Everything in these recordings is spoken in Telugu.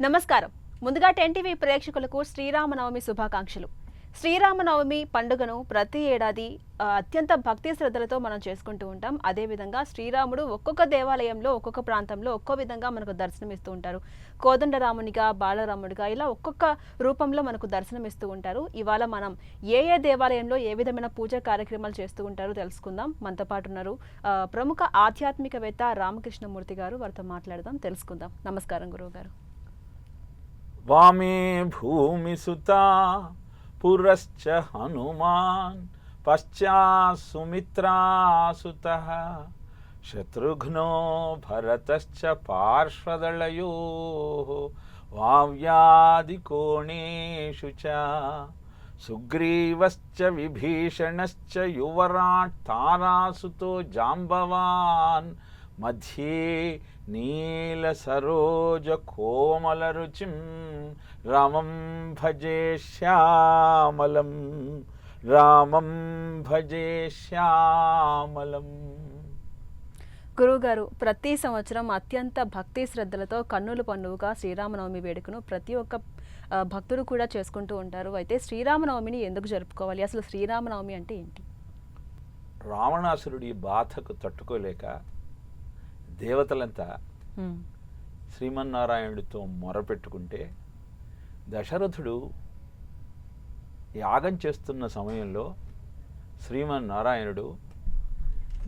నమస్కారం. ముందుగా 10 టీవీ ప్రేక్షకులకు శ్రీరామనవమి శుభాకాంక్షలు. శ్రీరామనవమి పండుగను ప్రతి ఏడాది అత్యంత భక్తి శ్రద్ధలతో మనం చేసుకుంటూ ఉంటాం. అదేవిధంగా శ్రీరాముడు ఒక్కొక్క దేవాలయంలో ఒక్కొక్క ప్రాంతంలో ఒక్కో విధంగా మనకు దర్శనమిస్తూ ఉంటారు. కోదండరామునిగా, బాలరాముడిగా ఇలా ఒక్కొక్క రూపంలో మనకు దర్శనమిస్తూ ఉంటారు. ఇవాళ మనం ఏ దేవాలయంలో ఏ విధమైన పూజా కార్యక్రమాలు చేస్తూ ఉంటారో తెలుసుకుందాం. మనతో పాటు ఉన్నారు ప్రముఖ ఆధ్యాత్మికవేత్త రామకృష్ణమూర్తి గారు. వారితో మాట్లాడదాం, తెలుసుకుందాం. నమస్కారం గురువు గారు. వామే భూమిసుతా పురశ్చ హనుమాన్ పశ్చాత్ సుమిత్రాసుతః శత్రుఘ్నో భరతశ్చ పార్శ్వదళయోః వావ్యాదికోణేషు చ సుగ్రీవశ్చ విభీషణశ్చ యువరాట్ తారాసుతో జాంబవాన్ మధ్యే నీల సరోజ కోమల రుచిం రామం భజే శ్యామలం రామం భజే శ్యామలం. గురువుగారు, ప్రతి సంవత్సరం అత్యంత భక్తి శ్రద్ధలతో కన్నుల పండుగగా శ్రీరామనవమి వేడుకను ప్రతి ఒక్క భక్తుడు కూడా చేసుకుంటూ ఉంటారు. అయితే శ్రీరామనవమిని ఎందుకు జరుపుకోవాలి? అసలు శ్రీరామనవమి అంటే ఏంటి? రావణాసురుడి బాధకు తట్టుకోలేక దేవతలంతా శ్రీమన్నారాయణుడితో మొరపెట్టుకుంటే దశరథుడు యాగం చేస్తున్న సమయంలో శ్రీమన్నారాయణుడు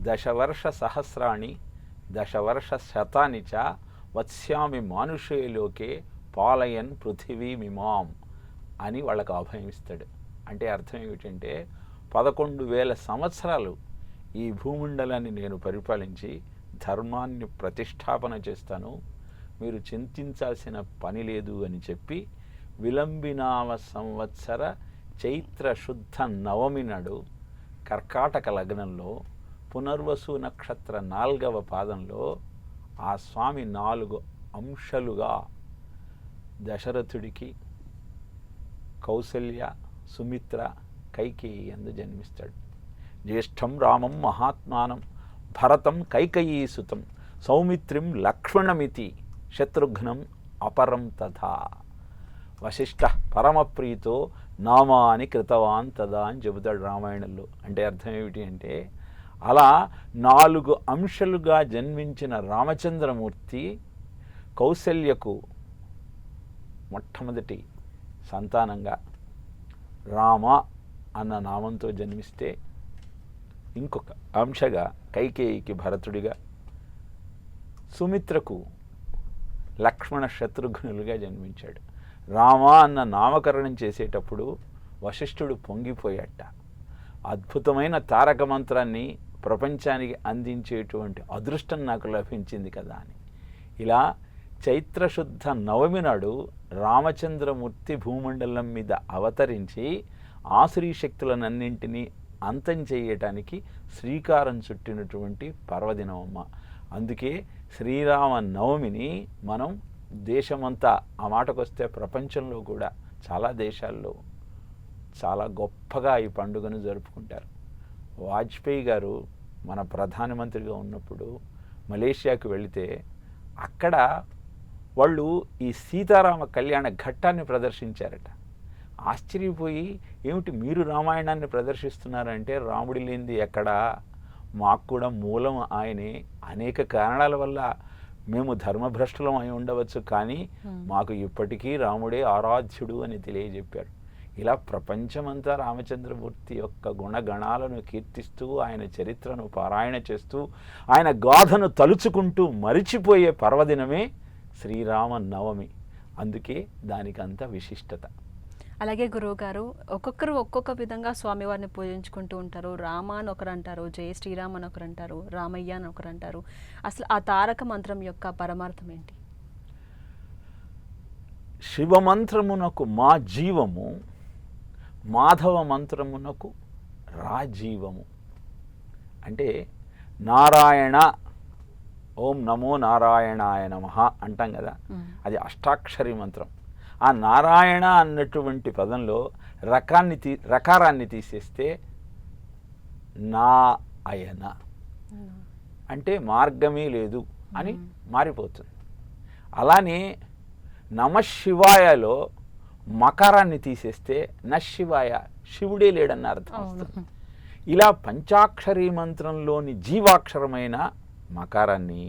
దశవర్ష సహస్రాణి దశవర్ష శతాని చ వత్స్యామి మానుషే లోకే పాలయన్ పృథివీమిమాం అని వాళ్ళకు అభయమిస్తాడు. అంటే అర్థం ఏమిటంటే 11,000 సంవత్సరాలు ఈ భూమండలాన్ని నేను పరిపాలించి ధర్మాన్ని ప్రతిష్టాపన చేస్తాను, మీరు చింతించాల్సిన పని లేదు అని చెప్పి విలంబినామ సంవత్సర చైత్ర శుద్ధ నవమి నాడు కర్కాటక లగ్నంలో పునర్వసు నక్షత్ర 4వ పాదంలో ఆ స్వామి 4 అంశాలుగా దశరథుడికి కౌసల్య, సుమిత్ర, కైకేయి అందు జన్మిస్తాడు. జ్యేష్ఠం రామం మహాత్మానం భరతం కైకయీసుతం సౌమిత్రిం లక్ష్మణమితి శత్రుఘ్నం అపరం తథా వశిష్ఠ పరమప్రీతో నామాని కృతవాన్ తదా అని చెబుతాడు రామాయణంలో. అంటే అర్థం ఏమిటి అంటే, అలా 4 అంశాలుగా జన్మించిన రామచంద్రమూర్తి కౌసల్యకు మొట్టమొదటి సంతానంగా రామ అన్న నామంతో జన్మిస్తే, ఇంకొక అంశగా కైకేయికి భరతుడిగా, సుమిత్రకు లక్ష్మణ శత్రుఘ్నులుగా జన్మించాడు. రామ అన్న నామకరణం చేసేటప్పుడు వశిష్ఠుడు పొంగిపోయాట. అద్భుతమైన తారక మంత్రాన్ని ప్రపంచానికి అందించేటువంటి అదృష్టం నాకు లభించింది కదా అని. ఇలా చైత్రశుద్ధ నవమి నాడు రామచంద్రమూర్తి భూమండలం మీద అవతరించి ఆసురీ శక్తులనన్నింటినీ అంతం చేయటానికి శ్రీకారం చుట్టినటువంటి పర్వదినమమ్మ. అందుకే శ్రీరామ నవమిని మనం దేశమంతా, ఆ మాటకొస్తే ప్రపంచంలో కూడా చాలా దేశాల్లో చాలా గొప్పగా ఈ పండుగను జరుపుకుంటారు. వాజ్పేయి గారు మన ప్రధానమంత్రిగా ఉన్నప్పుడు మలేషియాకు వెళితే అక్కడ వాళ్ళు ఈ సీతారామ కళ్యాణ ఘట్టాన్ని ప్రదర్శించారట. ఆశ్చర్యపోయి, ఏమిటి మీరు రామాయణాన్ని ప్రదర్శిస్తున్నారంటే, రాముడి లేనిది ఎక్కడా, మాకు కూడా మూలం ఆయనే, అనేక కారణాల వల్ల మేము ధర్మభ్రష్టులం అయి ఉండవచ్చు, కానీ మాకు ఇప్పటికీ రాముడే ఆరాధ్యుడు అని తెలియజెప్పారు. ఇలా ప్రపంచమంతా రామచంద్రమూర్తి యొక్క గుణగణాలను కీర్తిస్తూ, ఆయన చరిత్రను పారాయణ చేస్తూ, ఆయన గాథను తలుచుకుంటూ మరిచిపోయే పర్వదినమే శ్రీరామ నవమి. అందుకే దానికంత విశిష్టత. అలాగే గురువుగారు, ఒక్కొక్కరు ఒక్కొక్క విధంగా స్వామివారిని పూజించుకుంటూ ఉంటారు. రామ అని ఒకరు అంటారు, జయ శ్రీరామ్ అని ఒకరు అంటారు, రామయ్య అని ఒకరు అంటారు. అసలు ఆ తారక మంత్రం యొక్క పరమార్థం ఏంటి? శివమంత్రమునకు మా జీవము, మాధవ మంత్రమునకు రాజీవము. అంటే నారాయణ, ఓం నమో నారాయణాయ నమః అంటాం కదా, అది అష్టాక్షరి మంత్రం. ఆ నారాయణ అన్నటువంటి పదంలో రకారాన్ని తీసేస్తే నా అయన అంటే మార్గమే లేదు అని మారిపోతుంది. అలానే నమశివాయలో మకారాన్ని తీసేస్తే నశివాయ శివుడే లేడన్న అర్థం అవును. వస్తుంది. ఇలా పంచాక్షరీ మంత్రంలోని జీవాక్షరమైన మకారాన్ని,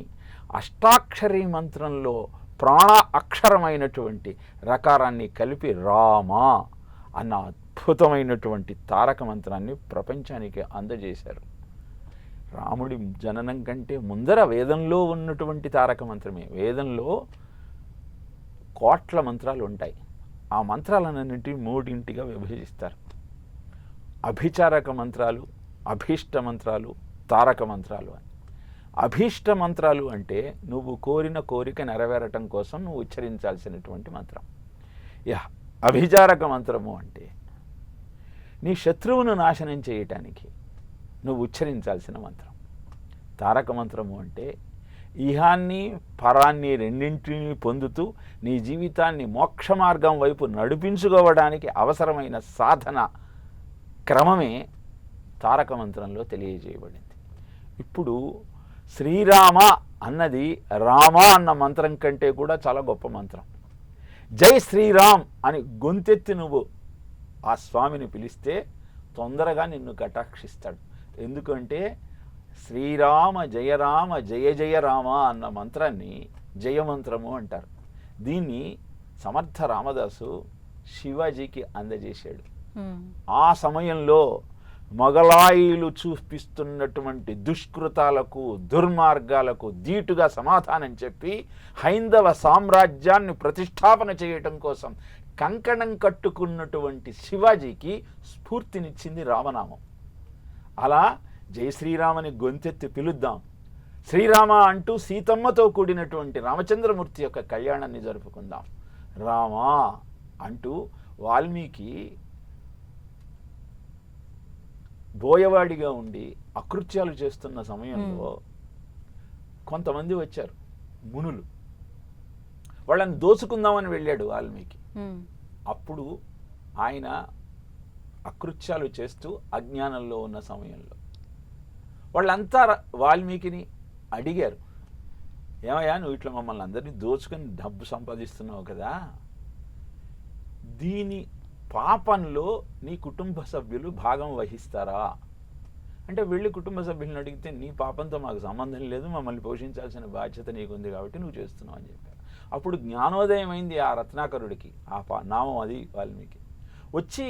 అష్టాక్షరీ మంత్రంలో ప్రాణ అక్షరమైనటువంటి రకారాన్ని కలిపి రామ అన్న అద్భుతమైనటువంటి తారక మంత్రాన్ని ప్రపంచానికి అందజేశారు. రాముడి జననం కంటే ముందర వేదంలో ఉన్నటువంటి తారక మంత్రమే. వేదంలో కోట్ల మంత్రాలు ఉంటాయి. ఆ మంత్రాలన్నింటినీ మూడింటిగా విభజిస్తారు. అభిచారక మంత్రాలు, అభీష్ట మంత్రాలు, తారక మంత్రాలు అని. అభీష్ట మంత్రాలు అంటే నువ్వు కోరిన కోరిక నెరవేరటం కోసం నువ్వు ఉచ్చరించాల్సినటువంటి మంత్రం. అభిచారక మంత్రము అంటే నీ శత్రువును నాశనం చేయటానికి నువ్వు ఉచ్చరించాల్సిన మంత్రం. తారక మంత్రము అంటే ఇహాన్ని పరాన్ని రెండింటినీ పొందుతూ నీ జీవితాన్ని మోక్ష మార్గం వైపు నడిపించుకోవడానికి అవసరమైన సాధన క్రమమే తారక మంత్రంలో తెలియజేయబడింది. ఇప్పుడు శ్రీరామ అన్నది రామ అన్న మంత్రం కంటే కూడా చాలా గొప్ప మంత్రం. జై శ్రీరామ్ అని గొంతెత్తి నువ్వు ఆ స్వామిని పిలిస్తే తొందరగా నిన్ను కటాక్షిస్తాడు. ఎందుకంటే శ్రీరామ జయ రామ జయ జయ రామ అన్న మంత్రాన్ని జయమంత్రము అంటారు. దీన్ని సమర్థ రామదాసు శివాజీకి అందజేశాడు. ఆ సమయంలో మొగలాయిలు చూపిస్తున్నటువంటి దుష్కృతాలకు, దుర్మార్గాలకు ధీటుగా సమాధానం చెప్పి హైందవ సామ్రాజ్యాన్ని ప్రతిష్టాపన చేయటం కోసం కంకణం కట్టుకున్నటువంటి శివాజీకి స్ఫూర్తినిచ్చింది రామనామం. అలా జై శ్రీరామని గొంతెత్తి పిలుద్దాం. శ్రీరామ అంటూ సీతమ్మతో కూడినటువంటి రామచంద్రమూర్తి యొక్క కళ్యాణాన్ని జరుపుకుందాం. రామా అంటూ వాల్మీకి బోయవాడిగా ఉండి అకృత్యాలు చేస్తున్న సమయంలో కొంతమంది వచ్చారు, మునులు. వాళ్ళని దోచుకుందామని వెళ్ళాడు వాల్మీకి. అప్పుడు ఆయన అకృత్యాలు చేస్తూ అజ్ఞానంలో ఉన్న సమయంలో వాళ్ళంతా వాల్మీకిని అడిగారు, ఏమయ్యా నువ్వు ఇట్లా మమ్మల్ని అందరినీ దోచుకొని డబ్బు సంపాదిస్తున్నావు కదా, దీని పాపంలో నీ కుటుంబ సభ్యులు భాగం వహిస్తారా అంటే, వెళ్ళి కుటుంబ సభ్యులను అడిగితే నీ పాపంతో మాకు సంబంధం లేదు, మమ్మల్ని పోషించాల్సిన బాధ్యత నీకుంది కాబట్టి నువ్వు చేస్తున్నావు అని చెప్పారు. అప్పుడు జ్ఞానోదయం అయింది ఆ రత్నాకరుడికి. ఆ నామం అది వాల్మీకి. వచ్చి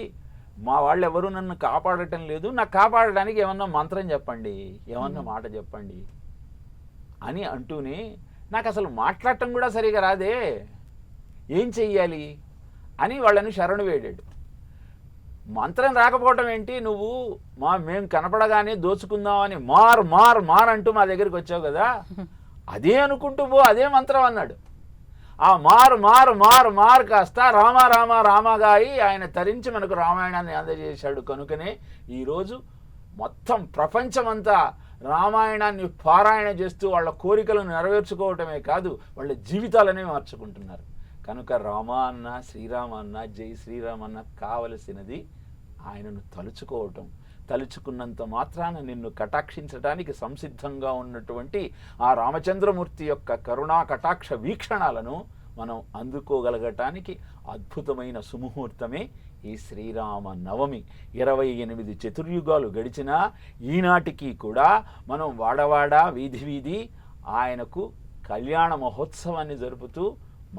మా వాళ్ళు ఎవరు నన్ను కాపాడటం లేదు, నాకు కాపాడడానికి ఏమన్నా మంత్రం చెప్పండి, ఏమన్నా మాట చెప్పండి అని అంటూనే, నాకు అసలు మాట్లాడటం కూడా సరిగా రాదే, ఏం చెయ్యాలి అని వాళ్ళని శరణు వేడాడు. మంత్రం రాకపోవటం ఏంటి, నువ్వు మేము కనపడగానే దోచుకుందామని మార్ మార్ మార్ అంటూ మా దగ్గరికి వచ్చావు కదా, అదే అనుకుంటూ పో, అదే మంత్రం అన్నాడు. ఆ మారు మారు మారు మారు కాస్త రామ రామ రామగాయి ఆయన తరించి మనకు రామాయణాన్ని అందజేశాడు. కనుకనే ఈరోజు మొత్తం ప్రపంచమంతా రామాయణాన్ని పారాయణ చేస్తూ వాళ్ళ కోరికలను నెరవేర్చుకోవటమే కాదు, వాళ్ళ జీవితాలనే మార్చుకుంటున్నారు. కనుక రామ అన్న, శ్రీరామ అన్న, జై శ్రీరామ్ అన్న కావలసినది ఆయనను తలుచుకోవటం. తలుచుకున్నంత మాత్రాన నిన్ను కటాక్షించడానికి సంసిద్ధంగా ఉన్నటువంటి ఆ రామచంద్రమూర్తి యొక్క కరుణా కటాక్ష వీక్షణాలను మనం అందుకోగలగటానికి అద్భుతమైన సుముహూర్తమే ఈ శ్రీరామ నవమి. 28 చతుర్యుగాలు గడిచినా ఈనాటికి కూడా మనం వాడవాడ వీధి వీధి ఆయనకు కళ్యాణ మహోత్సవాన్ని జరుపుతూ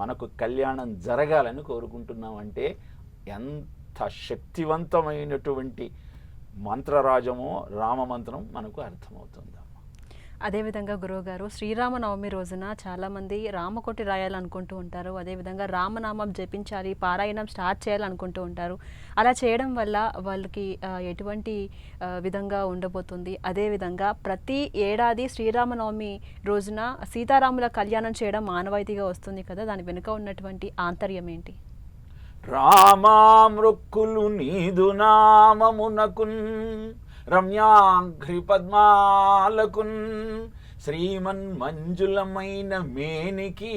మనకు కళ్యాణం జరగాలని కోరుకుంటున్నామంటే ఎంత శక్తివంతమైనటువంటి మంత్రరాజమో రామమంత్రం మనకు అర్థమవుతుంది. అదేవిధంగా గురువుగారు, శ్రీరామనవమి రోజున చాలామంది రామకోటి రాయాలనుకుంటూ ఉంటారు. అదేవిధంగా రామనామం జపించాలి, పారాయణం స్టార్ట్ చేయాలనుకుంటూ ఉంటారు. అలా చేయడం వల్ల వాళ్ళకి ఎటువంటి విధంగా ఉండబోతుంది? అదేవిధంగా ప్రతి ఏడాది శ్రీరామనవమి రోజున సీతారాముల కళ్యాణం చేయడం మానవాయితీగా వస్తుంది కదా, దాని వెనుక ఉన్నటువంటి ఆంతర్యం ఏంటి? రామామృక్కులు నీదు నామమునకున్ రమ్యాంఘ్రి పద్మాలకున్ శ్రీమన్ మంజులమైన మేనికి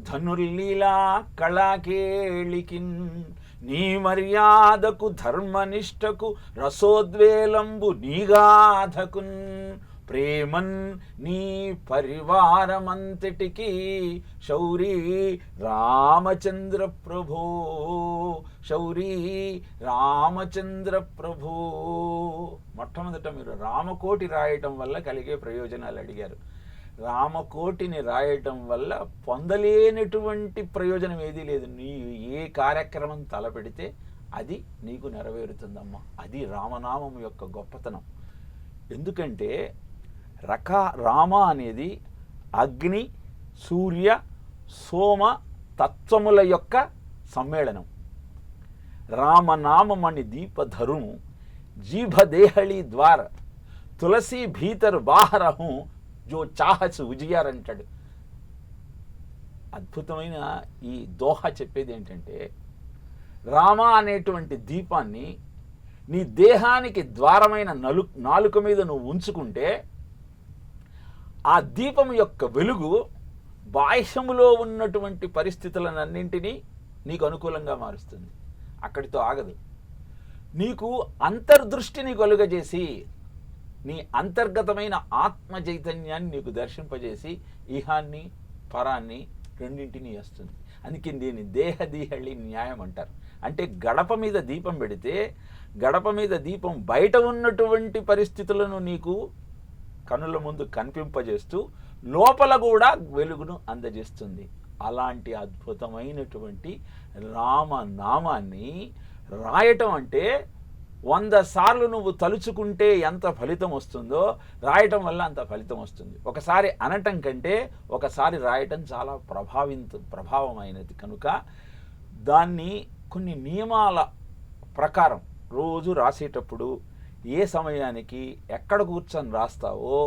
ధనుర్లీలా కళాకేళికిన్ నీ మర్యాదకు ధర్మనిష్టకు రసోద్వేలంబు నీగాధకున్ ప్రేమన్ నీ పరివారమంతటికి శౌరీ రామచంద్ర ప్రభో, శౌరీ రామచంద్ర ప్రభో. మొట్టమొదట మీరు రామకోటి రాయటం వల్ల కలిగే ప్రయోజనాలు అడిగారు. రామకోటిని రాయటం వల్ల పొందలేనటువంటి ప్రయోజనం ఏదీ లేదు. నీ ఏ కార్యక్రమం తలపెడితే అది నీకు నెరవేరుతుందమ్మా. అది రామనామం యొక్క గొప్పతనం. ఎందుకంటే రామ అనేది అగ్ని, సూర్య, సోమ తత్వముల యొక్క సమ్మేళనం. రామనామమణి దీపధరును జీభదేహళి ద్వార తులసి భీతర్ బాహరహు జో చాహస్ ఉజియార్ అంటాడు. అద్భుతమైన ఈ దోహ చెప్పేది ఏంటంటే, రామ అనేటువంటి దీపాన్ని నీ దేహానికి ద్వారమైన నాలుక మీద నువ్వు ఉంచుకుంటే ఆ దీపం యొక్క వెలుగు బాహ్యములో ఉన్నటువంటి పరిస్థితులనన్నింటినీ నీకు అనుకూలంగా మారుస్తుంది. అక్కడితో ఆగదు. నీకు అంతర్దృష్టిని కలుగజేసి నీ అంతర్గతమైన ఆత్మ చైతన్యాన్ని నీకు దర్శింపజేసి ఇహాన్ని పరాన్ని రెండింటినీ వస్తుంది. అందుకే దీన్ని దేహదీహళి న్యాయం అంటారు. అంటే గడప మీద దీపం పెడితే గడప మీద దీపం బయట ఉన్నటువంటి పరిస్థితులను నీకు కనుల ముందు కనిపింపజేస్తూ లోపల కూడా వెలుగును అందజేస్తుంది. అలాంటి అద్భుతమైనటువంటి రామనామాన్ని రాయటం అంటే 100 సార్లు నువ్వు తలుచుకుంటే ఎంత ఫలితం వస్తుందో రాయటం వల్ల అంత ఫలితం వస్తుంది. ఒకసారి అనటం కంటే ఒకసారి రాయటం చాలా ప్రభావమైనది. కనుక దాన్ని కొన్ని నియమాల ప్రకారం రోజు రాసేటప్పుడు ఏ సమయానికి ఎక్కడ కూర్చొని రాస్తావో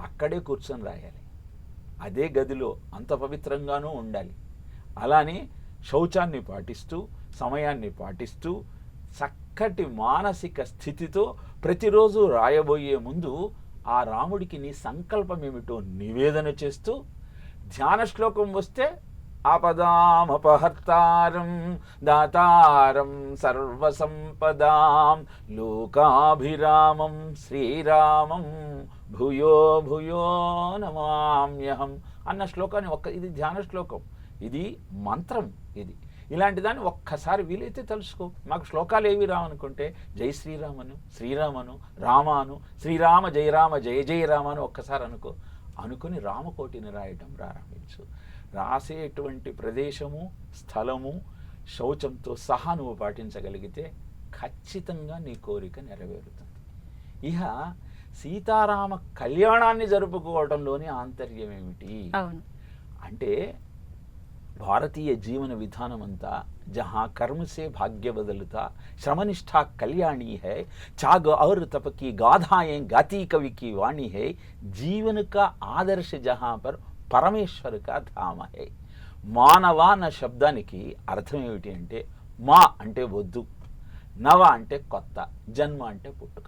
అక్కడే కూర్చొని రాయాలి. అదే గదిలో అంత పవిత్రంగానూ ఉండాలి. అలానే శౌచాన్ని పాటిస్తూ, సమయాన్ని పాటిస్తూ, చక్కటి మానసిక స్థితితో ప్రతిరోజు రాయబోయే ముందు ఆ రాముడికి నీ సంకల్పం ఏమిటో నివేదన చేస్తూ, ధ్యాన శ్లోకం వస్తే ఆపదామపహర్తారం దాతారం సర్వసంపదాం లోకాభిరామం శ్రీరామం భూయో భూయో నమామ్యహం అన్న శ్లోకాన్ని ఇది ధ్యాన శ్లోకం, ఇది మంత్రం. ఇది ఇలాంటి దాన్ని ఒక్కసారి వీలైతే తెలుసుకో. మాకు శ్లోకాలు ఏవి రావనుకుంటే జై శ్రీరామను, శ్రీరామను, రామాను, శ్రీరామ జయ రామ జయ జయ రామను ఒక్కసారి అనుకుని రామకోటిని రాయటం ప్రారంభించు. రాసేటువంటి ప్రదేశము, స్థలము, శౌచంతో సహా నువ్వు పాటించగలిగితే ఖచ్చితంగా నీ కోరిక నెరవేరుతుంది. ఇహ సీతారామ కళ్యాణాన్ని జరుపుకోవడంలోని ఆంతర్యం ఏమిటి అంటే, భారతీయ జీవన విధానం అంతా जहाँ कर्म से भाग्य बदलता श्रमनिष्ठा कल्याणी है चाग और तप की गाथाएं गाती कवि की वाणी है जीवन का आदर्श जहाँ पर పరమేశ్వర్ కా ధామ హే. మానవ అన్న శబ్దానికి అర్థం ఏమిటి అంటే, మా అంటే వద్దు, నవ అంటే కొత్త, జన్మ అంటే పుట్టుక.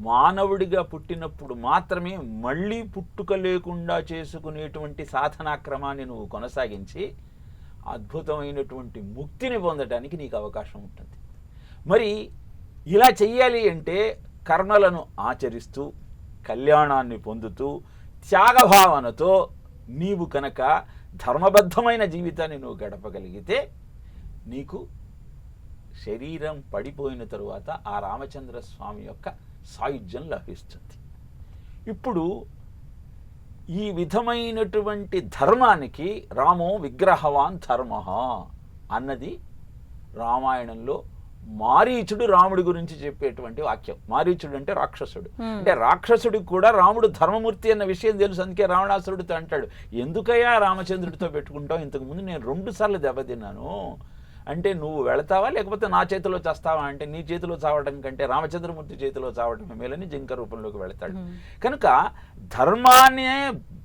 మానవుడిగా పుట్టినప్పుడు మాత్రమే మళ్ళీ పుట్టుక లేకుండా చేసుకునేటువంటి సాధనా క్రమాన్ని నువ్వు కొనసాగించి అద్భుతమైనటువంటి ముక్తిని పొందడానికి నీకు అవకాశం ఉంటుంది. మరి ఇలా చెయ్యాలి అంటే కర్మలను ఆచరిస్తూ, కళ్యాణాన్ని పొందుతూ, త్యాగభావనతో నీవు కనుక ధర్మబద్ధమైన జీవితాన్ని నువ్వు గడపగలిగితే నీకు శరీరం పడిపోయిన తరువాత ఆ రామచంద్ర స్వామి యొక్క సాయుధ్యం లభిస్తుంది. ఇప్పుడు ఈ విధమైనటువంటి ధర్మానికి రామో విగ్రహవాన్ ధర్మ అన్నది రామాయణంలో మారీచుడు రాముడి గురించి చెప్పేటువంటి వాక్యం. మారీచుడు అంటే రాక్షసుడు. అంటే రాక్షసుడికి కూడా రాముడు ధర్మమూర్తి అన్న విషయం తెలుసు. అందుకే రావణాసురుడితో అంటాడు, ఎందుకయ్యా రామచంద్రుడితో పెట్టుకుంటావు, ఇంతకుముందు నేను 2 సార్లు దెబ్బతిన్నాను, అంటే నువ్వు వెళతావా లేకపోతే నా చేతిలో చేస్తావా అంటే, నీ చేతిలో చావడం కంటే రామచంద్రమూర్తి చేతిలో చావటమే మేలని జింక రూపంలోకి వెళతాడు. కనుక ధర్మాన్ని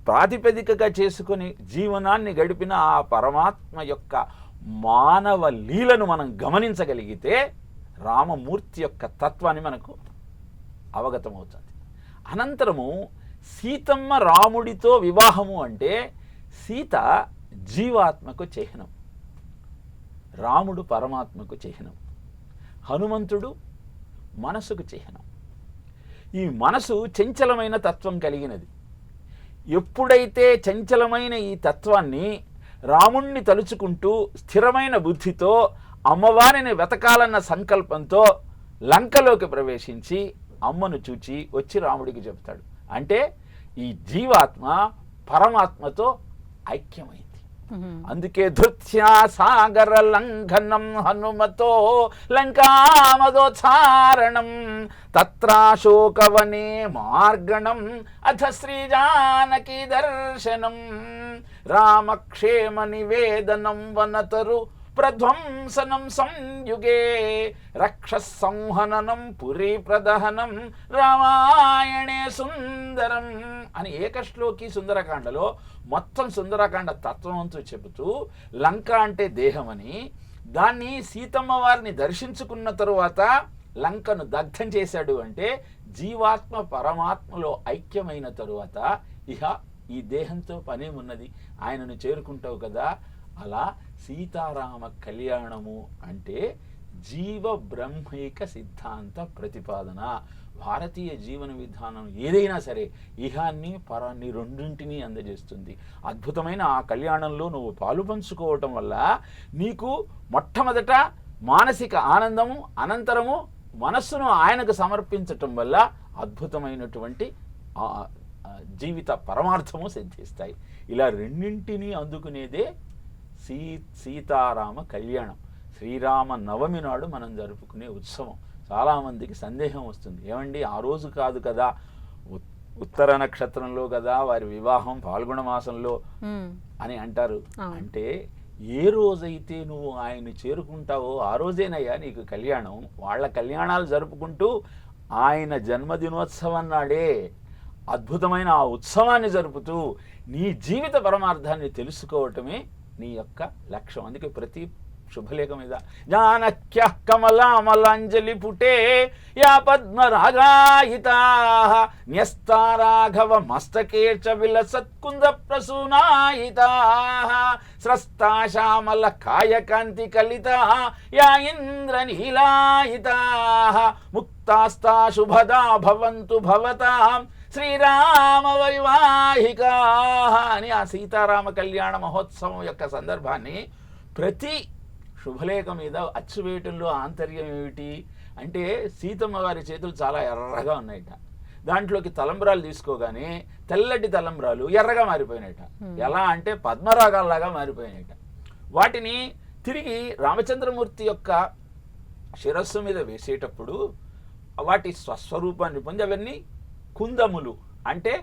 ప్రాతిపదికగా చేసుకుని జీవనాన్ని గడిపిన ఆ పరమాత్మ యొక్క మానవ లీలను మనం గమనించగలిగితే రామమూర్తి యొక్క తత్వాన్ని మనకు అవగతమవుతుంది. అనంతరము సీతమ్మ రాముడితో వివాహము అంటే సీత జీవాత్మకు చిహ్నం, రాముడు పరమాత్మకు చిహ్నం, హనుమంతుడు మనసుకు చిహ్నం. ఈ మనసు చంచలమైన తత్వం కలిగినది. ఎప్పుడైతే చంచలమైన ఈ తత్వాన్ని రాముణ్ణి తలుచుకుంటూ స్థిరమైన బుద్ధితో అమ్మవారిని వెతకాలన్న సంకల్పంతో లంకలోకి ప్రవేశించి అమ్మను చూచి వచ్చి రాముడికి చెప్తాడు. అంటే ఈ జీవాత్మ పరమాత్మతో ఐక్యమైంది. అందుకే ధృత్యా సాగర లంఘనం హనుమతో లంకామదోచారణం తత్రాశోకవనే మార్గణం అథ శ్రీజానకి దర్శనం రామక్షేమ నివేదనం వనతరు ప్రధ్వంసనం సంయుగే రక్షసంహననం పురీ ప్రదహనం రామాయణే సుందరం అని ఏకశ్లోకి సుందరకాండలో మొత్తం సుందరకాండ తత్వంతో చెబుతూ లంక అంటే దేహమని, దాన్ని సీతమ్మ వారిని దర్శించుకున్న తరువాత లంకను దగ్ధం చేశాడు అంటే జీవాత్మ పరమాత్మలో ఐక్యమైన తరువాత ఇహ ఈ దేహంతో పనేమున్నది, ఆయనను చేరుకుంటావు కదా. అలా సీతారామ కళ్యాణము అంటే జీవ బ్రహ్మైక సిద్ధాంత ప్రతిపాదన. భారతీయ జీవన విధానం ఏదైనా సరే ఇహాన్ని పరాన్ని రెండింటినీ అందజేస్తుంది. అద్భుతమైన ఆ కళ్యాణంలో నువ్వు పాలు పంచుకోవటం వల్ల నీకు మొట్టమొదట మానసిక ఆనందము, అనంతరము మనస్సును ఆయనకు సమర్పించటం వల్ల అద్భుతమైనటువంటి జీవిత పరమార్థము సిద్ధిస్తాయి. ఇలా రెండింటినీ అందుకునేదే సీతారామ కళ్యాణం. శ్రీరామ నవమి నాడు మనం జరుపుకునే ఉత్సవం. చాలామందికి సందేహం వస్తుంది, ఏమండి ఆ రోజు కాదు కదా, ఉత్తర నక్షత్రంలో కదా వారి వివాహం, పాల్గొన మాసంలో అని అంటారు. అంటే ఏ రోజైతే నువ్వు ఆయన్ని చేరుకుంటావో ఆ రోజేనయ్యా నీకు కళ్యాణం. వాళ్ళ కళ్యాణాలు జరుపుకుంటూ ఆయన జన్మదినోత్సవం నాడే అద్భుతమైన ఆ ఉత్సవాన్ని జరుపుతూ నీ జీవిత పరమార్థాన్ని తెలుసుకోవటమే నీ యొక్క లక్ష్యం. అందుకే ప్రతి శుభలేఖ మీద జానక్య కమలామలాంజలి పుటే యా పద్మరాగాయితా న్యస్తారాఘవ మస్తకేర్చ విలసత్కుంద ప్రసూనాయితా స్రస్తా శ్యామల కాయకాంతి కలితా యా ఇంద్రనీలాయితా ముక్తాస్తా శుభదా భవంతు భవతాం శ్రీరామ వైవాహిక అని ఆ సీతారామ కళ్యాణ మహోత్సవం యొక్క సందర్భాన్ని ప్రతి శుభలేఖ మీద అచ్చువేయటంలో ఆంతర్యం ఏమిటి అంటే సీతమ్మ వారి చేతులు చాలా ఎర్రగా ఉన్నాయట. దాంట్లోకి తలంబ్రాలు తీసుకోగానే తెల్లటి తలంబ్రాలు ఎర్రగా మారిపోయినాయట. ఎలా అంటే పద్మరాగాల్లాగా మారిపోయినాయట. వాటిని తిరిగి రామచంద్రమూర్తి యొక్క శిరస్సు మీద వేసేటప్పుడు వాటి స్వస్వరూపాన్ని పొంది అవన్నీ కుందములు అంటే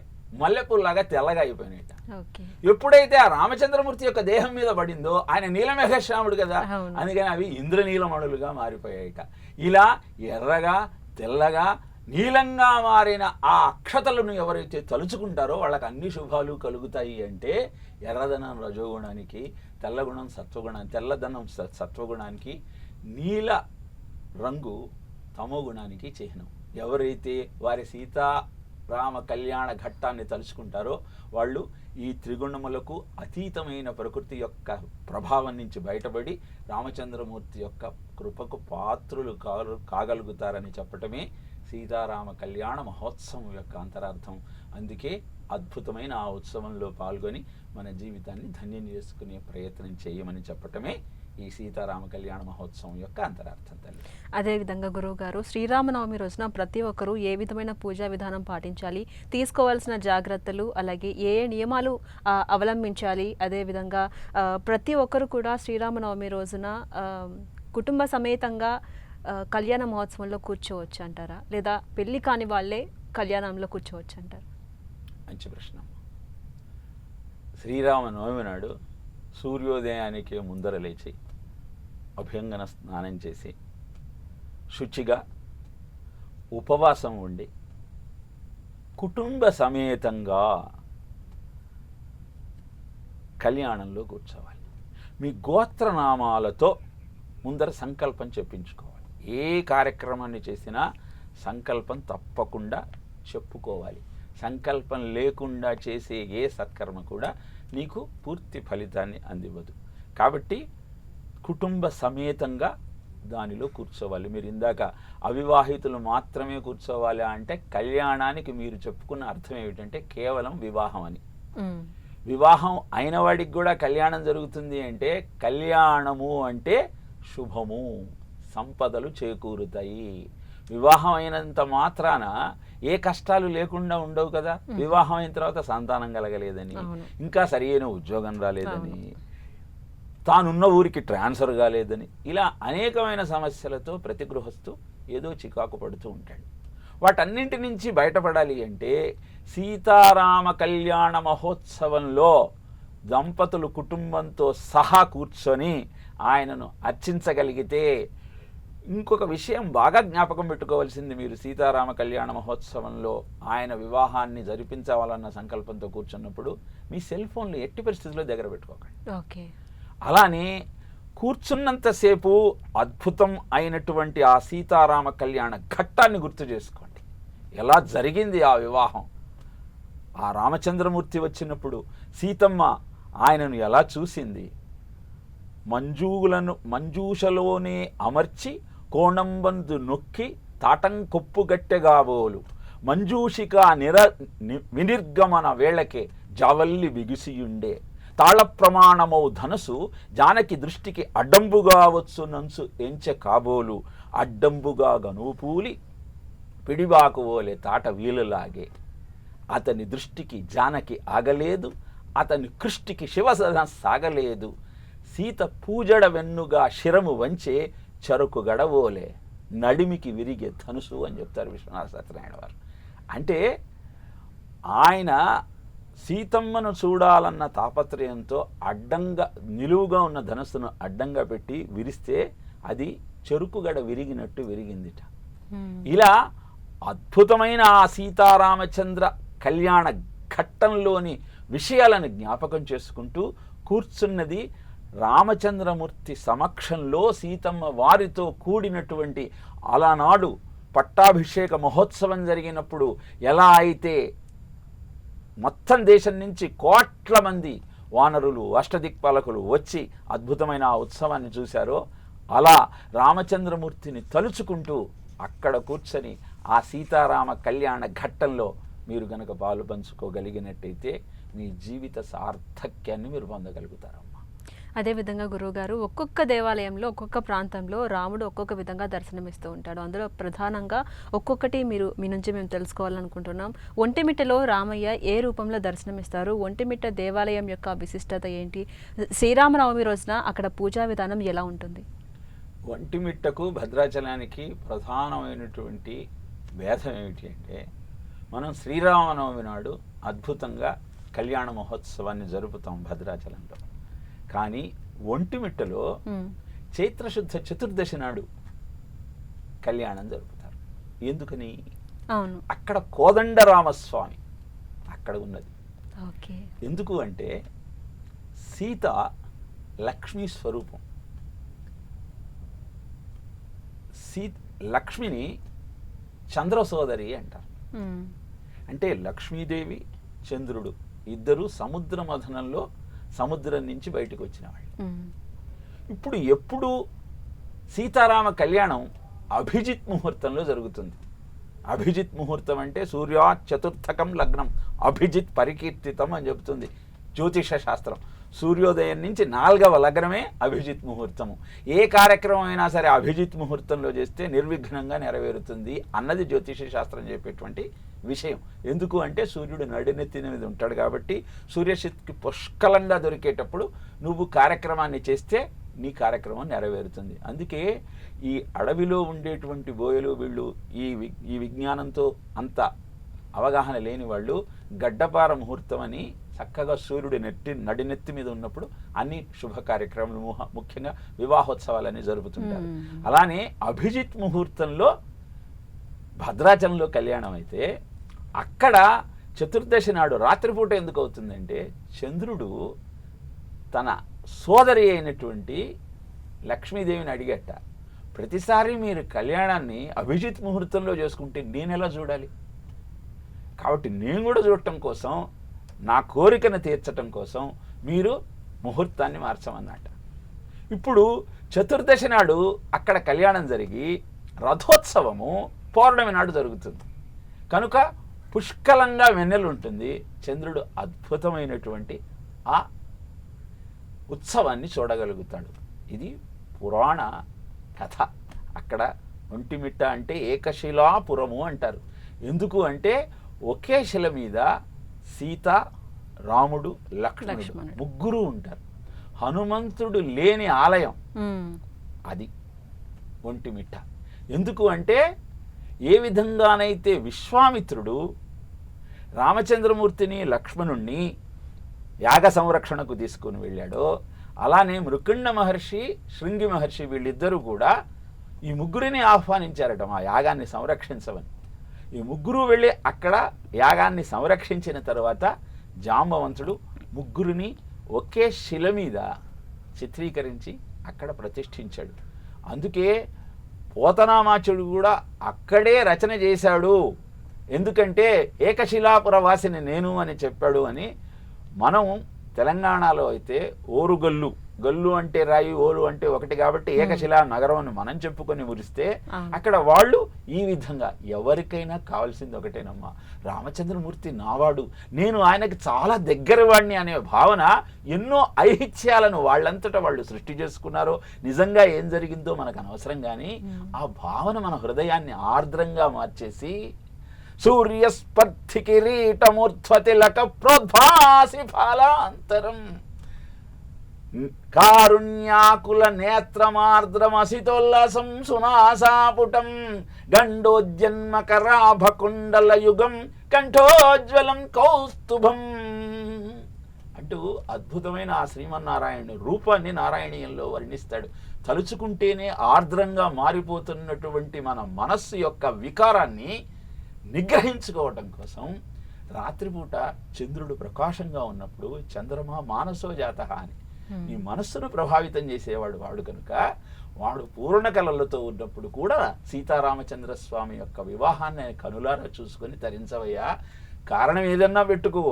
మల్లెపూల్లాగా తెల్లగా అయిపోయినాయట. ఎప్పుడైతే ఆ రామచంద్రమూర్తి యొక్క దేహం మీద పడిందో, ఆయన నీలమేఘశ్యాముడు కదా, అందుకని అవి ఇంద్రనీలమణులుగా మారిపోయాయట. ఇలా ఎర్రగా తెల్లగా నీలంగా మారిన ఆ అక్షతలను ఎవరైతే తలుచుకుంటారో వాళ్ళకి అన్ని శుభాలు కలుగుతాయి. అంటే ఎర్రదనం రజోగుణానికి, తెల్లగుణం సత్వగుణానికి, తెల్లదనం సత్వగుణానికి, నీల రంగు తమోగుణానికి చిహ్నం. ఎవరైతే వారి సీతారామ కళ్యాణ ఘట్టాన్ని తలుచుకుంటారో వాళ్ళు ఈ త్రిగుణములకు అతీతమైన ప్రకృతి యొక్క ప్రభావం నుంచి బయటపడి రామచంద్రమూర్తి యొక్క కృపకు పాత్రులు కాగలుగుతారని చెప్పటమే సీతారామ కళ్యాణ మహోత్సవం యొక్క అంతరార్థం. అందుకే అద్భుతమైన ఆ ఉత్సవంలో పాల్గొని మన జీవితాన్ని ధన్యం చేసుకునే ప్రయత్నం చేయమని చెప్పటమే ఈ సీతారామ కళ్యాణ మహోత్సవం యొక్క అంతరార్థం తల్లి. అదేవిధంగా గురువు గారు, శ్రీరామనవమి రోజున ప్రతి ఒక్కరూ ఏ విధమైన పూజా విధానం పాటించాలి, తీసుకోవాల్సిన జాగ్రత్తలు, అలాగే ఏ నియమాలు అవలంబించాలి, అదేవిధంగా ప్రతి ఒక్కరు కూడా శ్రీరామనవమి రోజున కుటుంబ సమేతంగా కళ్యాణ మహోత్సవంలో కూర్చోవచ్చు అంటారా, లేదా పెళ్లి కాని వాళ్ళే కళ్యాణంలో కూర్చోవచ్చు అంటారా? మంచి ప్రశ్న. శ్రీరామనవమి నాడు సూర్యోదయానికి ముందర లేచి అభ్యంగన స్నానం చేసి శుచిగా ఉపవాసం ఉండి కుటుంబ సమేతంగా కళ్యాణంలో కూర్చోవాలి. మీ గోత్రనామాలతో ముందర సంకల్పం చెప్పించుకోవాలి. ఏ కార్యక్రమాన్ని చేసినా సంకల్పం తప్పకుండా చెప్పుకోవాలి. సంకల్పం లేకుండా చేసే ఏ సత్కర్మ కూడా నీకు పూర్తి ఫలితాన్ని అందివ్వదు. కాబట్టి కుటుంబ సమేతంగా దానిలో కూర్చోవాలి. మీరు ఇందాక అవివాహితులు మాత్రమే కూర్చోవాలి అంటే కళ్యాణానికి మీరు చెప్పుకున్న అర్థం ఏమిటంటే కేవలం వివాహం అని. వివాహం అయిన వాడికి కూడా కళ్యాణం జరుగుతుంది అంటే కళ్యాణము అంటే శుభము, సంపదలు చేకూరుతాయి. వివాహం అయినంత మాత్రాన ఏ కష్టాలు లేకుండా ఉండవు కదా. వివాహం అయిన తర్వాత సంతానం కలగలేదని, ఇంకా సరియైన ఉద్యోగం రాలేదని, తానున్న ఊరికి ట్రాన్స్ఫర్ కాలేదని, ఇలా అనేకమైన సమస్యలతో ప్రతి గృహస్థు ఏదో చికాకు పడుతూ ఉంటాడు. వాటన్నింటి నుంచి బయటపడాలి అంటే సీతారామ కళ్యాణ మహోత్సవంలో దంపతులు కుటుంబంతో సహా కూర్చొని ఆయనను అర్చించగలిగితే, ఇంకొక విషయం బాగా జ్ఞాపకం పెట్టుకోవాల్సింది, మీరు సీతారామ కళ్యాణ మహోత్సవంలో ఆయన వివాహాన్ని జరిపించవాలన్న సంకల్పంతో కూర్చున్నప్పుడు మీ సెల్ ఫోన్లు ఎట్టి పరిస్థితుల్లో దగ్గర పెట్టుకోకండి. ఓకే. అలానే కూర్చున్నంతసేపు అద్భుతం అయినటువంటి ఆ సీతారామ కళ్యాణ ఘట్టాన్ని గుర్తు చేసుకోండి. ఎలా జరిగింది ఆ వివాహం, ఆ రామచంద్రమూర్తి వచ్చినప్పుడు సీతమ్మ ఆయనను ఎలా చూసింది, మంజూషలోనే అమర్చి కోణంబందు నొక్కి తాటంకొప్పు గట్టెగాబోలు మంజూషిక వినిర్గమన వేళకే జావల్లి బిగిసియుండే తాళ ప్రమాణమౌ ధనసు జానకి దృష్టికి అడ్డంబుగా వచ్చు నంచు ఎంచె కాబోలు అడ్డంబుగా గనూపూలి పిడిబాకువోలే తాట వీలులాగే అతని దృష్టికి జానకి ఆగలేదు, అతని కృష్టికి శివసన సాగలేదు, సీత పూజడ వెన్నుగా శిరము వంచే చెరుకు గడవోలే నడిమికి విరిగే ధనుసు అని చెప్తారు విశ్వనాథ సత్యనారాయణ వారు. అంటే ఆయన సీతమ్మను చూడాలన్న తాపత్రయంతో అడ్డంగా నిలువుగా ఉన్న ధనుస్సును అడ్డంగా పెట్టి విరిస్తే అది చెరుకుగడ విరిగినట్టు విరిగిందిట. ఇలా అద్భుతమైన ఆ సీతారామచంద్ర కళ్యాణ ఘట్టంలోని విషయాలను జ్ఞాపకం చేసుకుంటూ కూర్చున్నది రామచంద్రమూర్తి సమక్షంలో సీతమ్మ వారితో కూడినటువంటి అలనాడు పట్టాభిషేక మహోత్సవం జరిగినప్పుడు ఎలా అయితే మొత్తం దేశం నుంచి కోట్ల మంది వానరులు అష్టదిక్పాలకులు వచ్చి అద్భుతమైన ఆ ఉత్సవాన్ని చూశారో, అలా రామచంద్రమూర్తిని తలుచుకుంటూ అక్కడ కూర్చొని ఆ సీతారామ కళ్యాణ ఘట్టంలో మీరు గనక పాలు పంచుకోగలిగినట్టయితే మీ జీవిత సార్థక్యాన్ని మీరు పొందగలుగుతారమ్మా. అదేవిధంగా గురువుగారు, ఒక్కొక్క దేవాలయంలో ఒక్కొక్క ప్రాంతంలో రాముడు ఒక్కొక్క విధంగా దర్శనమిస్తూ ఉంటాడు. అందులో ప్రధానంగా ఒక్కొక్కటి మీ నుంచి మేము తెలుసుకోవాలనుకుంటున్నాం. ఒంటిమిట్టలో రామయ్య ఏ రూపంలో దర్శనమిస్తారు? ఒంటిమిట్ట దేవాలయం యొక్క విశిష్టత ఏంటి? శ్రీరామనవమి రోజున అక్కడ పూజా విధానం ఎలా ఉంటుంది? ఒంటిమిట్టకు భద్రాచలానికి ప్రధానమైనటువంటి భేదం ఏమిటి అంటే, మనం శ్రీరామనవమి నాడు అద్భుతంగా కళ్యాణ మహోత్సవాన్ని జరుపుతాం భద్రాచలంలో. కానీ ఒంటిమిట్టలో చైత్రశుద్ధ చతుర్దశి నాడు కళ్యాణం జరుపుతారు. ఎందుకని? అక్కడ కోదండరామస్వామి అక్కడ ఉన్నది. ఎందుకు అంటే సీత లక్ష్మీ స్వరూపం. లక్ష్మిని చంద్ర సోదరి అంటారు. అంటే లక్ష్మీదేవి చంద్రుడు ఇద్దరు సముద్ర మథనంలో సముద్రం నుంచి బయటకు వచ్చిన వాళ్ళు. ఇప్పుడు ఎప్పుడు సీతారామ కళ్యాణం అభిజిత్ ముహూర్తంలో జరుగుతుంది. అభిజిత్ ముహూర్తం అంటే సూర్యా చతుర్థకం లగ్నం అభిజిత్ పరికీర్తితం అని చెబుతుంది జ్యోతిష శాస్త్రం. సూర్యోదయం నుంచి 4వ లగ్నమే అభిజిత్ ముహూర్తము. ఏ కార్యక్రమం అయినా సరే అభిజిత్ ముహూర్తంలో చేస్తే నిర్విఘ్నంగా నెరవేరుతుంది అన్నది జ్యోతిష శాస్త్రం చెప్పేటువంటి విషయం. ఎందుకు అంటే సూర్యుడు నడినెత్తిన మీద ఉంటాడు కాబట్టి సూర్యశక్తి పుష్కలంగా దొరికేటప్పుడు నువ్వు కార్యక్రమాన్ని చేస్తే నీ కార్యక్రమం నెరవేరుతుంది. అందుకే ఈ అడవిలో ఉండేటువంటి బోయలు వీళ్ళు ఈ విజ్ఞానంతో అంత అవగాహన లేని వాళ్ళు గడ్డపార ముహూర్తం అని చక్కగా సూర్యుడు నడినెత్తి మీద ఉన్నప్పుడు అన్ని శుభ కార్యక్రమాలు ముఖ్యంగా వివాహోత్సవాలన్నీ జరుపుతుంటారు. అలానే అభిజిత్ ముహూర్తంలో భద్రాచలంలో కళ్యాణం అయితే అక్కడ చతుర్దశి నాడు రాత్రిపూట ఎందుకు అవుతుందంటే చంద్రుడు తన సోదరి అయినటువంటి లక్ష్మీదేవిని అడిగట, ప్రతిసారి మీరు కళ్యాణాన్ని అభిజిత్ ముహూర్తంలో చేసుకుంటే నేను ఎలా చూడాలి? కాబట్టి నేను కూడా చూడటం కోసం, నా కోరికను తీర్చటం కోసం మీరు ముహూర్తాన్ని మార్చమన్నట. ఇప్పుడు చతుర్దశి నాడు అక్కడ కళ్యాణం జరిగి రథోత్సవము పౌర్ణమి నాడు జరుగుతుంది కనుక పుష్కలంగా వెన్నెలు ఉంటుంది. చంద్రుడు అద్భుతమైనటువంటి ఆ ఉత్సవాన్ని చూడగలుగుతాడు. ఇది పురాణ కథ. అక్కడ ఒంటిమిట్ట అంటే ఏకశిలాపురము అంటారు. ఎందుకు అంటే ఒకే శిల మీద సీత, రాముడు, లక్ష్మణుడు ముగ్గురు ఉంటారు. హనుమంతుడు లేని ఆలయం అది ఒంటిమిట్ట. ఎందుకు అంటే ఏ విధంగానైతే విశ్వామిత్రుడు రామచంద్రమూర్తిని, లక్ష్మణుణ్ణి యాగ సంరక్షణకు తీసుకుని వెళ్ళాడో, అలానే మృకుండ మహర్షి, శృంగి మహర్షి వీళ్ళిద్దరూ కూడా ఈ ముగ్గురిని ఆహ్వానించారట మా యాగాన్ని సంరక్షించమని. ఈ ముగ్గురు వెళ్ళి అక్కడ యాగాన్ని సంరక్షించిన తర్వాత జాంబవంతుడు ముగ్గురిని ఒకే శిల మీద చిత్రీకరించి అక్కడ ప్రతిష్ఠించాడు. అందుకే పోతనామాచుడు కూడా అక్కడే రచన చేశాడు. ఎందుకంటే ఏకశిలాపుర వాసిని నేను అని చెప్పాడు అని. మనం తెలంగాణలో అయితే ఓరుగల్లు, గల్లు అంటే రాయి, ఓరు అంటే ఒకటి కాబట్టి ఏకశిలా నగరం అని మనం చెప్పుకొని మురిస్తే, అక్కడ వాళ్ళు ఈ విధంగా ఎవరికైనా కావాల్సింది ఒకటేనమ్మా, రామచంద్రమూర్తి నావాడు, నేను ఆయనకి చాలా దగ్గర వాడిని అనే భావన. ఎన్నో ఐహిత్యాలను వాళ్ళంతటా వాళ్ళు సృష్టి చేసుకున్నారో, నిజంగా ఏం జరిగిందో మనకు అనవసరం, కానీ ఆ భావన మన హృదయాన్ని ఆర్ద్రంగా మార్చేసి సూర్యస్పర్ధి కిరీటమూర్ధ్వతిలక ప్రోద్భాసి ఫలాంతరం కారుణ్యాకుల నేత్రమార్ద్రమసితోల్లసం సునాసాపుటం గండోజ్జన్మకరాభకుండల యుగం కంఠోజ్వలం కౌస్తుభం అంటూ అద్భుతమైన ఆ శ్రీమన్నారాయణుడి రూపాన్ని నారాయణీయంలో వర్ణిస్తాడు. తలుచుకుంటేనే ఆర్ద్రంగా మారిపోతున్నటువంటి మన మనస్సు యొక్క వికారాన్ని నిగ్రహించుకోవటం కోసం రాత్రిపూట చంద్రుడు ప్రకాశంగా ఉన్నప్పుడు చంద్రమా మానసో జాతః అని నీ మనస్సును ప్రభావితం చేసేవాడు వాడు కనుక, వాడు పూర్ణ కళలతో ఉన్నప్పుడు కూడా సీతారామచంద్ర స్వామి యొక్క వివాహాన్ని ఆయన కనులారా చూసుకొని తరించవయ్యా. కారణం ఏదన్నా పెట్టుకో,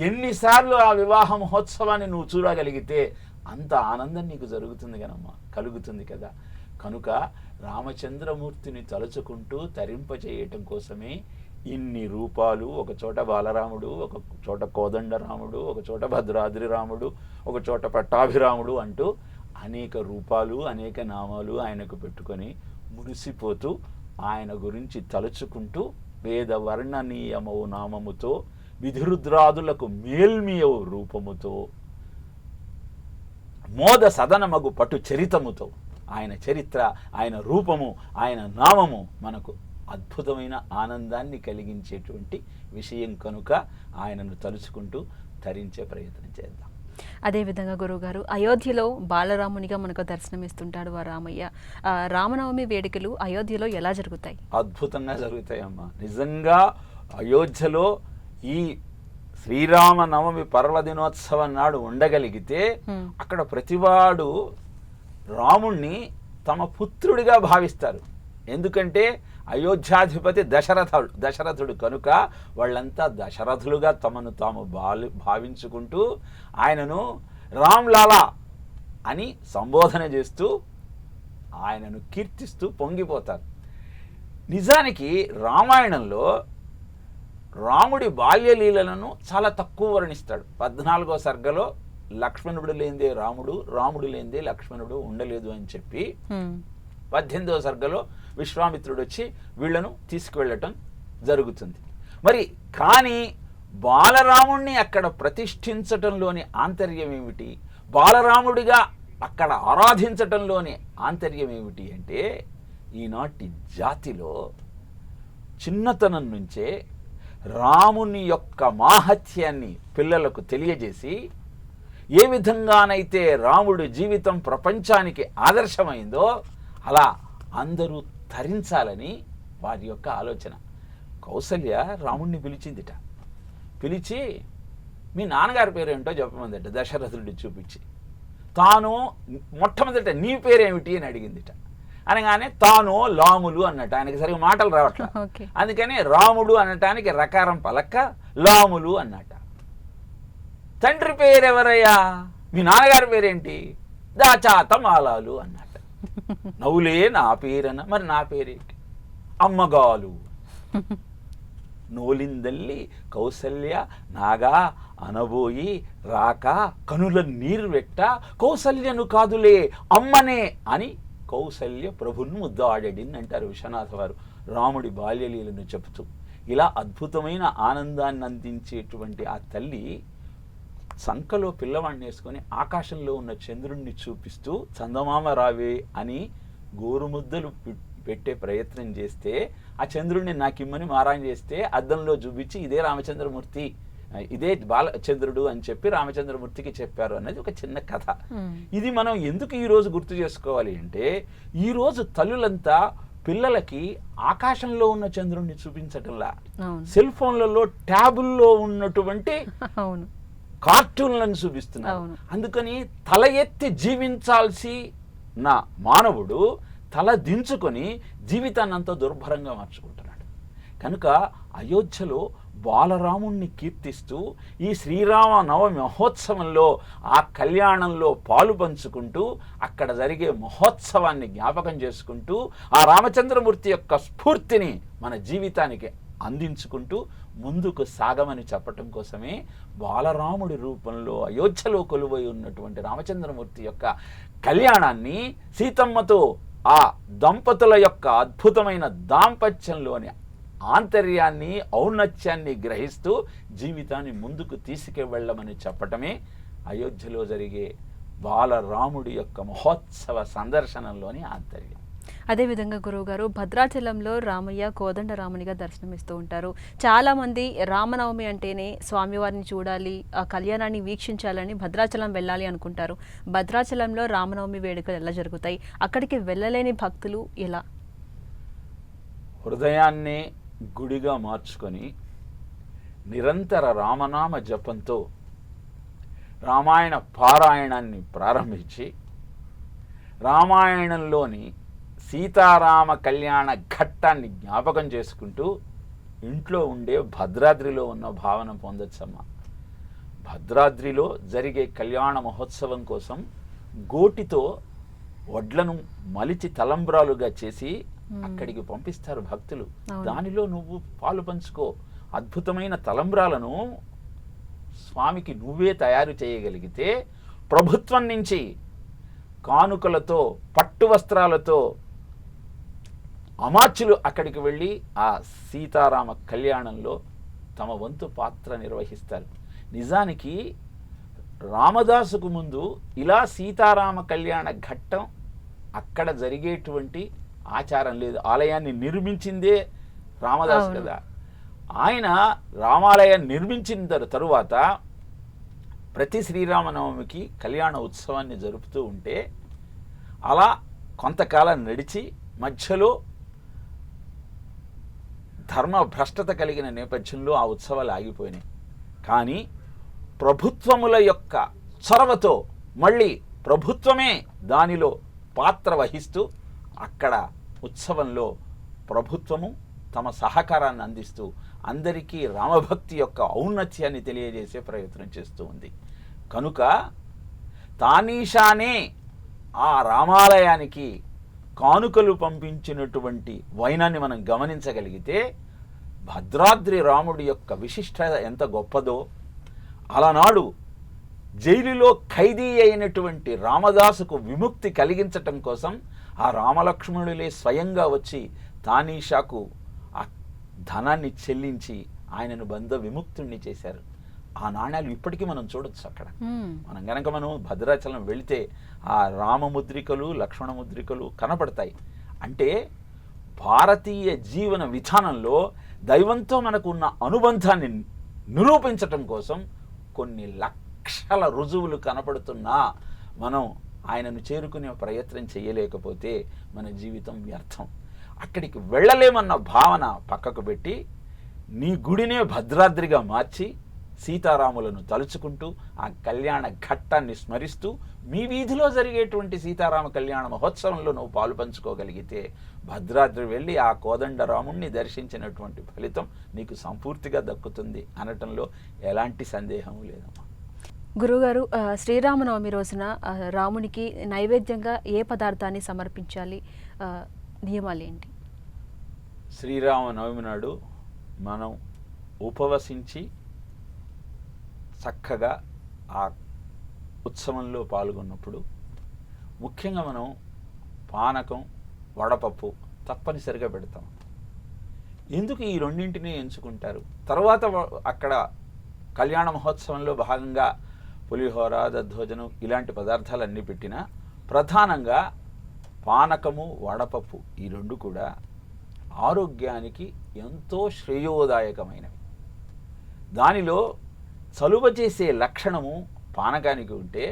ఎన్నిసార్లు ఆ వివాహ మహోత్సవాన్ని నువ్వు చూడగలిగితే అంత ఆనందం నీకు కలుగుతుంది కదా. కనుక రామచంద్రమూర్తిని తలుచుకుంటూ తరింపచేయటం కోసమే ఇన్ని రూపాలు, ఒక చోట బాలరాముడు, ఒక చోట కోదండరాముడు, ఒక చోట భద్రాద్రి రాముడు, ఒక చోట పట్టాభిరాముడు అంటూ అనేక రూపాలు, అనేక నామాలు ఆయనకు పెట్టుకొని మురిసిపోతూ ఆయన గురించి తలుచుకుంటూ వేద వర్ణనీయమవు నామముతో విధిరుద్రాదులకు మేల్మియవు రూపముతో మోద సదనమగు పటు చరితముతో ఆయన చరిత్ర, ఆయన రూపము, ఆయన నామము మనకు అద్భుతమైన ఆనందాన్ని కలిగించేటువంటి విషయం కనుక ఆయనను తలుచుకుంటూ తరించే ప్రయత్నం చేద్దాం. అదేవిధంగా గురువుగారు, అయోధ్యలో బాలరామునిగా మనకు దర్శనమిస్తుంటాడు ఆ రామయ్య. రామనవమి వేడుకలు అయోధ్యలో ఎలా జరుగుతాయి? అద్భుతంగా జరుగుతాయమ్మా. నిజంగా అయోధ్యలో ఈ శ్రీరామనవమి పర్వదినోత్సవం నాడు ఉండగలిగితే అక్కడ ప్రతివాడు రాముణ్ణి తమ పుత్రుడిగా భావిస్తారు. ఎందుకంటే అయోధ్యాధిపతి దశరథుడు కనుక వాళ్ళంతా దశరథులుగా తమను తాము భావించుకుంటూ ఆయనను రామ్లాలా అని సంబోధన చేస్తూ ఆయనను కీర్తిస్తూ పొంగిపోతారు. నిజానికి రామాయణంలో రాముడి బాల్యలీలను చాలా తక్కువ వర్ణిస్తాడు. 14వ సర్గలో లక్ష్మణుడు లేనిదే రాముడు, రాముడు లేనిదే లక్ష్మణుడు ఉండలేదు అని చెప్పి 18వ సర్గలో విశ్వామిత్రుడు వచ్చి వీళ్లను తీసుకువెళ్ళటం జరుగుతుంది. మరి కానీ బాలరాముణ్ణి అక్కడ ప్రతిష్ఠించటంలోని ఆంతర్యం ఏమిటి, బాలరాముడిగా అక్కడ ఆరాధించటంలోని ఆంతర్యం ఏమిటి అంటే, ఈనాటి జాతిలో చిన్నతనం నుంచే రాముని యొక్క మాహత్యాన్ని పిల్లలకు తెలియజేసి, ఏ విధంగానైతే రాముడి జీవితం ప్రపంచానికి ఆదర్శమైందో అలా అందరూ తరించాలని వారి యొక్క ఆలోచన. కౌసల్య రాముణ్ణి పిలిచిందిట. పిలిచి మీ నాన్నగారి పేరేంటో చెప్పమందట దశరథుడి చూపించి. తాను మొట్టమొదట నీ పేరేమిటి అని అడిగిందిట. అనగానే తాను లాములు అన్నట్టు, ఆయనకి సరిగ్గా మాటలు రావట్లేదు. అందుకని రాముడు అనటానికి రకారం పలక్క లాములు అన్నట. తండ్రి పేరెవరయ్యా, మీ నాన్నగారి పేరేంటి దాచాతమాలాలు అన్నట్టు. నవ్వులే నా పేరన, మరి నా పేరేంటి? అమ్మగాలు. నోలిందల్లి కౌసల్య నాగా అనబోయి రాక కనుల నీరు వెట్ట కౌసల్యను కాదులే అమ్మనే అని కౌసల్య ప్రభును ముద్దాడడిని అంటారు విశ్వనాథ వారు రాముడి బాల్యలీలను చెబుతూ. ఇలా అద్భుతమైన ఆనందాన్ని అందించేటువంటి ఆ తల్లి సంకలో పిల్లవాడిని వేసుకొని ఆకాశంలో ఉన్న చంద్రుణ్ణి చూపిస్తూ చందమామ రావే అని గోరుముద్దలు పెట్టే ప్రయత్నం చేస్తే ఆ చంద్రుడిని నాకిమ్మని మారాన్ చేస్తే అద్దంలో చూపించి ఇదే రామచంద్రమూర్తి, ఇదే బాలచంద్రుడు అని చెప్పి రామచంద్రమూర్తికి చెప్పారు అన్నది ఒక చిన్న కథ. ఇది మనం ఎందుకు ఈరోజు గుర్తు చేసుకోవాలి అంటే, ఈరోజు తల్లులంతా పిల్లలకి ఆకాశంలో ఉన్న చంద్రుడిని చూపించటంలా సెల్ ఫోన్లలో ట్యాబుల్లో ఉన్నటువంటి కార్టూన్లను చూపిస్తున్నారు. అందుకని తల ఎత్తి జీవించాల్సి నా మానవుడు తల దించుకొని జీవితాన్ని అంతా దుర్భరంగా మార్చుకుంటున్నాడు. కనుక అయోధ్యలో బాలరాముణ్ణి కీర్తిస్తూ ఈ శ్రీరామ నవమి మహోత్సవంలో ఆ కళ్యాణంలో పాలు పంచుకుంటూ అక్కడ జరిగే మహోత్సవాన్ని జ్ఞాపకం చేసుకుంటూ ఆ రామచంద్రమూర్తి యొక్క స్ఫూర్తిని మన జీవితానికి అందించుకుంటూ ముందుకు సాగమని చెప్పటం కోసమే బాలరాముడి రూపంలో అయోధ్యలో కొలువై ఉన్నటువంటి రామచంద్రమూర్తి యొక్క కళ్యాణాన్ని సీతమ్మతో ఆ దంపతుల యొక్క అద్భుతమైన దాంపత్యంలోని ఆంతర్యాన్ని ఔన్నత్యాన్ని గ్రహిస్తూ జీవితాన్ని ముందుకు తీసుకువెళ్ళమని చెప్పటమే అయోధ్యలో జరిగే బాలరాముడి యొక్క మహోత్సవ సందర్శనంలోని ఆంతర్యం. అదేవిధంగా గురువుగారు భద్రాచలంలో రామయ్య కోదండరామునిగా దర్శనమిస్తూ ఉంటారు. చాలామంది రామనవమి అంటేనే స్వామివారిని చూడాలి, ఆ కళ్యాణాన్ని వీక్షించాలని భద్రాచలం వెళ్ళాలి అనుకుంటారు. భద్రాచలంలో రామనవమి వేడుకలు ఎలా జరుగుతాయి? అక్కడికి వెళ్ళలేని భక్తులు ఎలా? హృదయాన్నే గుడిగా మార్చుకొని నిరంతర రామనామ జపంతో రామాయణ పారాయణాన్ని ప్రారంభించి రామాయణంలోని సీతారామ కళ్యాణ ఘట్టాన్ని జ్ఞాపకం చేసుకుంటూ ఇంట్లో ఉండే భద్రాద్రిలో ఉన్న భావన పొందొచ్చమ్మా. భద్రాద్రిలో జరిగే కళ్యాణ మహోత్సవం కోసం గోటితో వడ్లను మలిచి తలంబ్రాలుగా చేసి అక్కడికి పంపిస్తారు భక్తులు. దానిలో నువ్వు పాలు పంచుకో. అద్భుతమైన తలంబ్రాలను స్వామికి నువ్వే తయారు చేయగలిగితే ప్రభుత్వం నుంచి కానుకలతో పట్టు వస్త్రాలతో అమాత్యులు అక్కడికి వెళ్ళి ఆ సీతారామ కళ్యాణంలో తమ వంతు పాత్ర నిర్వహిస్తారు. నిజానికి రామదాసుకు ముందు ఇలా సీతారామ కళ్యాణ ఘట్టం అక్కడ జరిగేటువంటి ఆచారం లేదు. ఆలయాన్ని నిర్మించిందే రామదాసు కదా. ఆయన రామాలయాన్ని నిర్మించిన తరువాత ప్రతి శ్రీరామనవమికి కళ్యాణ ఉత్సవాన్ని జరుపుతూ ఉంటే అలా కొంతకాలం నడిచి మధ్యలో ధర్మ భ్రష్టత కలిగిన నేపథ్యంలో ఆ ఉత్సవాలు ఆగిపోయినాయి. కానీ ప్రభుత్వముల యొక్క చొరవతో మళ్ళీ ప్రభుత్వమే దానిలో పాత్ర వహిస్తూ అక్కడ ఉత్సవంలో ప్రభుత్వము తమ సహకారాన్ని అందిస్తూ అందరికీ రామభక్తి యొక్క ఔన్నత్యాన్ని తెలియజేసే ప్రయత్నం చేస్తూ ఉంది. కనుక తానీషానే ఆ రామాలయానికి కానుకలు పంపించినటువంటి వైనాన్ని మనం గమనించగలిగితే భద్రాద్రి రాముడి యొక్క విశిష్టత ఎంత గొప్పదో, అలనాడు జైలులో ఖైదీ అయినటువంటి రామదాసుకు విముక్తి కలిగించటం కోసం ఆ రామలక్ష్మణులే స్వయంగా వచ్చి తానీషాకు ఆ ధనాన్ని చెల్లించి ఆయనను బంధ విముక్తుణ్ణి చేశారు. ఆ నాణ్యాలు ఇప్పటికీ మనం చూడొచ్చు అక్కడ. మనం గనక మనం భద్రాచలం వెళితే ఆ రామముద్రికలు లక్ష్మణ ముద్రికలు కనపడతాయి. అంటే భారతీయ జీవన విధానంలో దైవంతో మనకు ఉన్న అనుబంధాన్ని నిరూపించటం కోసం కొన్ని లక్షల రుజువులు కనపడుతున్నా మనం ఆయనను చేరుకునే ప్రయత్నం చేయలేకపోతే మన జీవితం వ్యర్థం. అక్కడికి వెళ్ళలేమన్న భావన పక్కకు పెట్టి నీ గుడినే భద్రాద్రిగా మార్చి సీతారాములను తలుచుకుంటూ ఆ కళ్యాణ ఘట్టాన్ని స్మరిస్తూ మీ వీధిలో జరిగేటువంటి సీతారామ కళ్యాణ మహోత్సవంలో నువ్వు పాలు పంచుకోగలిగితే భద్రాద్రి వెళ్ళి ఆ కోదండరాముణ్ణి దర్శించినటువంటి ఫలితం నీకు సంపూర్తిగా దక్కుతుంది అనటంలో ఎలాంటి సందేహం లేదమ్మా. గురుగారు శ్రీరామనవమి రోజున రామునికి నైవేద్యంగా ఏ పదార్థాన్ని సమర్పించాలి, నియమాలు ఏంటి? శ్రీరామనవమి నాడు మనం ఉపవసించి చక్కగా ఆ ఉత్సవంలో పాల్గొన్నప్పుడు ముఖ్యంగా మనం పానకం, వడపప్పు తప్పనిసరిగా పెడతాం. ఎందుకు ఈ రెండింటిని ఎంచుకుంటారు? తర్వాత అక్కడ కళ్యాణ మహోత్సవంలో భాగంగా పులిహోర, దద్దోజనం ఇలాంటి పదార్థాలన్నీ పెట్టినా ప్రధానంగా పానకము, వడపప్పు ఈ రెండు కూడా ఆరోగ్యానికి ఎంతో శ్రేయోదాయకమైనవి. దానిలో చలువ చేసే లక్షణము పానకానికి ఉంటే,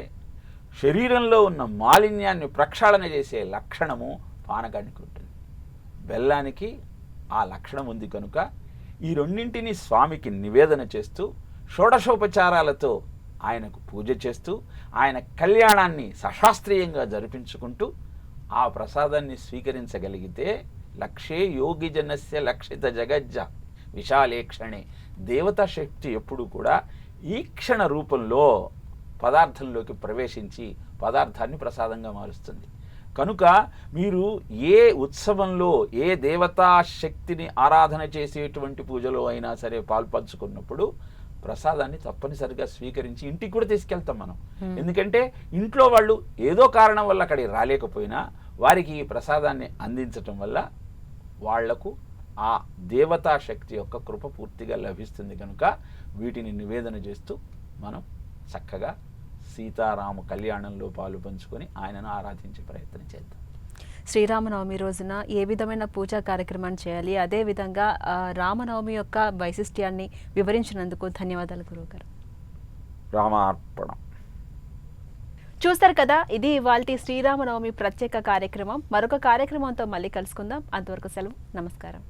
శరీరంలో ఉన్న మాలిన్యాన్ని ప్రక్షాళన చేసే లక్షణము పానకానికి ఉంటుంది. బెల్లానికి ఆ లక్షణం ఉంది కనుక ఈ రెండింటిని స్వామికి నివేదన చేస్తూ షోడశోపచారాలతో ఆయనకు పూజ చేస్తూ ఆయన కళ్యాణాన్ని సశాస్త్రీయంగా జరిపించుకుంటూ ఆ ప్రసాదాన్ని స్వీకరించగలిగితే లక్షే యోగి జనస్య లక్షిత జగజ్జ విశాలే క్షణే. దేవతా శక్తి ఎప్పుడు కూడా ఈ క్షణ రూపంలో పదార్థంలోకి ప్రవేశించి పదార్థాన్ని ప్రసాదంగా మారుస్తుంది. కనుక మీరు ఏ ఉత్సవంలో ఏ దేవతా శక్తిని ఆరాధన చేసేటువంటి పూజలో అయినా సరే పాల్పంచుకున్నప్పుడు ప్రసాదాన్ని తప్పనిసరిగా స్వీకరించి ఇంటికి కూడా తీసుకెళ్తాం మనం. ఎందుకంటే ఇంట్లో వాళ్ళు ఏదో కారణం వల్ల అక్కడికి రాలేకపోయినా వారికి ఈ ప్రసాదాన్ని అందించటం వల్ల వాళ్లకు ఆ దేవతా శక్తి యొక్క కృప పూర్తిగా లభిస్తుంది. కనుక వీటిని నివేదన చేస్తూ మనం చక్కగా సీతారామ కళ్యాణంలో పాలు పంచుకొని ఆయనను ఆరాధించే ప్రయత్నం చేద్దాం. శ్రీరామనవమి రోజున ఏ విధమైన పూజా కార్యక్రమాన్ని చేయాలి, అదేవిధంగా రామనవమి యొక్క వైశిష్ట్యాన్ని వివరించినందుకు ధన్యవాదాలు గురువుగారు. రామార్పణం. చూస్తారు కదా, ఇది ఇవాల్టి శ్రీరామనవమి ప్రత్యేక కార్యక్రమం. మరొక కార్యక్రమంతో మళ్ళీ కలుసుకుందాం. అంతవరకు సెలవు. నమస్కారం.